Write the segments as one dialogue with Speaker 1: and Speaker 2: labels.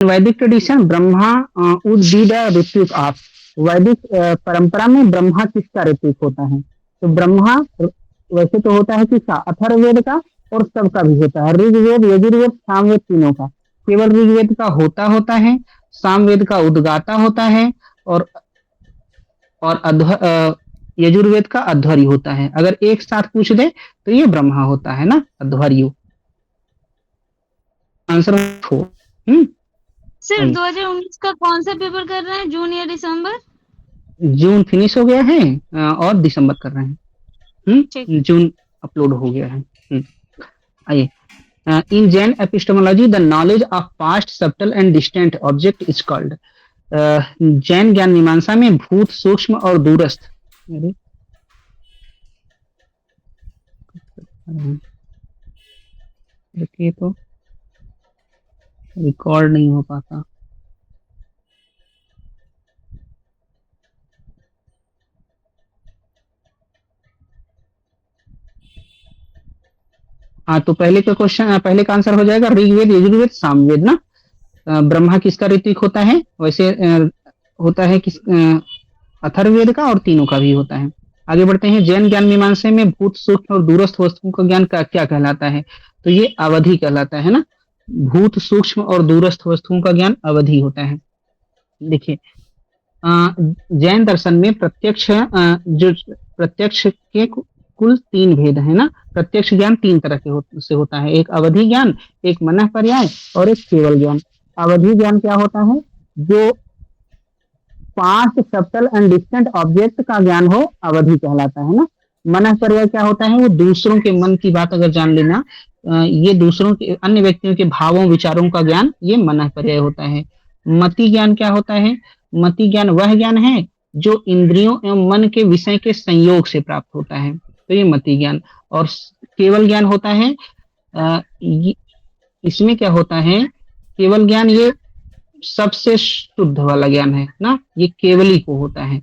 Speaker 1: वैदिक tradition Brahma would be the ritvik of. वैदिक परंपरा में ब्रह्मा किसका ऋत्विक होता है? तो ब्रह्मा वैसे तो होता है किसका? अथर्ववेद का और सबका भी होता है, ऋग्वेद यजुर्वेद सामवेद तीनों का। केवल ऋग्वेद का होता है, सामवेद का उद्गाता होता है, और यजुर्वेद का अध्वर्यु होता है। अगर एक साथ पूछ दे तो ये ब्रह्मा होता है ना, अध्वर्यु। आंसर हो।
Speaker 2: सिर्फ 2019 का कौन सा पेपर कर रहे हैं, जून या दिसंबर?
Speaker 1: जून फिनिश हो गया है और दिसंबर कर रहे हैं।
Speaker 2: ठीक।
Speaker 1: जून अपलोड हो गया है। आइए, in Jain epistemology the knowledge of past subtle and distant object is called. Jain ज्ञान मीमांसा में भूत, सूक्ष्म और दूरस्थ, देखिए तो रिकॉर्ड नहीं हो पाता। हाँ, तो पहले का क्वेश्चन, पहले का आंसर हो जाएगा ऋग्वेद यजुर्वेद सामवेद ना। ब्रह्मा किसका ऋत्विक होता है? वैसे होता है किस अथर्ववेद का, और तीनों का भी होता है। आगे बढ़ते हैं। जैन ज्ञान मीमांसा में भूत, सूक्ष्म और दूरस्थ वस्तुओं का ज्ञान क्या कहलाता है? तो ये अवधि कहलाता है ना। भूत, सूक्ष्म और दूरस्थ वस्तुओं का ज्ञान अवधि होता है। देखिए, जैन दर्शन में प्रत्यक्ष जो प्रत्यक्ष के कुल 3 भेद है ना। प्रत्यक्ष ज्ञान 3 तरह के से होता है, एक अवधि ज्ञान, एक मनः पर्याय और एक केवल ज्ञान। अवधि ज्ञान क्या होता है? जो past subtle and distant object का ज्ञान हो, अवधि कहलाता है ना। मनः पर्याय क्या होता है? वो दूसरों के मन की बात अगर जान लेना, ये दूसरों के, अन्य व्यक्तियों के भावों विचारों का ज्ञान, ये मनः पर्याय होता है। मति ज्ञान क्या होता है? मति ज्ञान वह ज्ञान है जो इंद्रियों एवं मन के विषय के संयोग से प्राप्त होता है, तो ये मति ज्ञान। और केवल ज्ञान होता है, इसमें क्या होता है? केवल ज्ञान ये सबसे शुद्ध वाला ज्ञान है ना, ये केवली को होता है।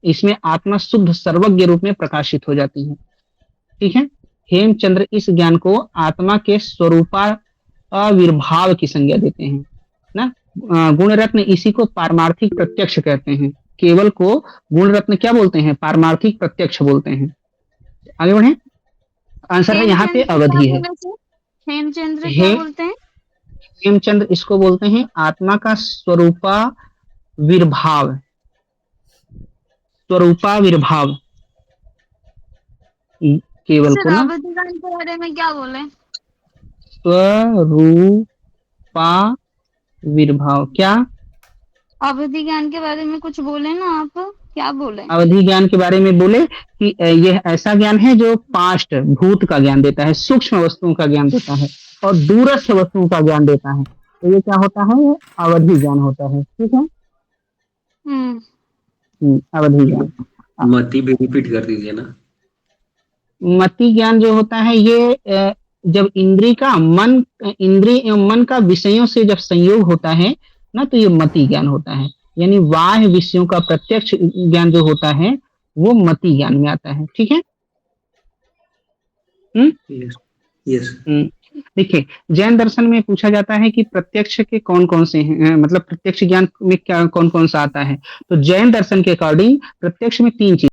Speaker 1: इसमें आत्मा शुद्ध सर्वज्ञ रूप में प्रकाशित हो जाती है। ठीक है। हेमचंद्र इस ज्ञान को आत्मा के स्वरूपाविर्भाव की संज्ञा देते हैं ना। गुण रत्न इसी को पारमार्थिक प्रत्यक्ष कहते हैं। केवल को गुण रत्न क्या बोलते हैं? पारमार्थिक प्रत्यक्ष बोलते हैं। आगे बढ़े। आंसर है यहाँ पे अवधि है।
Speaker 2: हेमचंद्र क्या बोलते हैं?
Speaker 1: हेमचंद्र इसको बोलते हैं आत्मा का स्वरूपाविर्भाव। स्वरूपाविर्भाव केवल को ना।
Speaker 2: अवधि ज्ञान के बारे में क्या बोले?
Speaker 1: स्वरूपाविर्भाव क्या?
Speaker 2: अवधि ज्ञान के बारे में कुछ बोले ना आप, क्या बोले?
Speaker 1: अवधि ज्ञान के बारे में बोले कि यह ऐसा ज्ञान है जो पास्ट भूत का ज्ञान देता है, सूक्ष्म वस्तुओं का ज्ञान देता है और दूरस्थ वस्तुओं का ज्ञान देता है। तो ये क्या होता है? ये अवधि ज्ञान होता है। ठीक है। अवधि ज्ञान।
Speaker 3: मति भी रिपीट कर दीजिए ना।
Speaker 1: मति ज्ञान जो होता है ये जब इंद्रिय एवं मन का विषयों से जब संयोग होता है ना, तो ये मति ज्ञान होता है। यानी बाह्य विषयों का प्रत्यक्ष ज्ञान जो होता है वो मति ज्ञान में आता है। ठीक है।
Speaker 3: यस।
Speaker 1: देखिए, जैन दर्शन में पूछा जाता है कि प्रत्यक्ष के कौन कौन से हैं, मतलब प्रत्यक्ष ज्ञान में क्या कौन कौन सा आता है। तो जैन दर्शन के अकॉर्डिंग प्रत्यक्ष में 3 चीज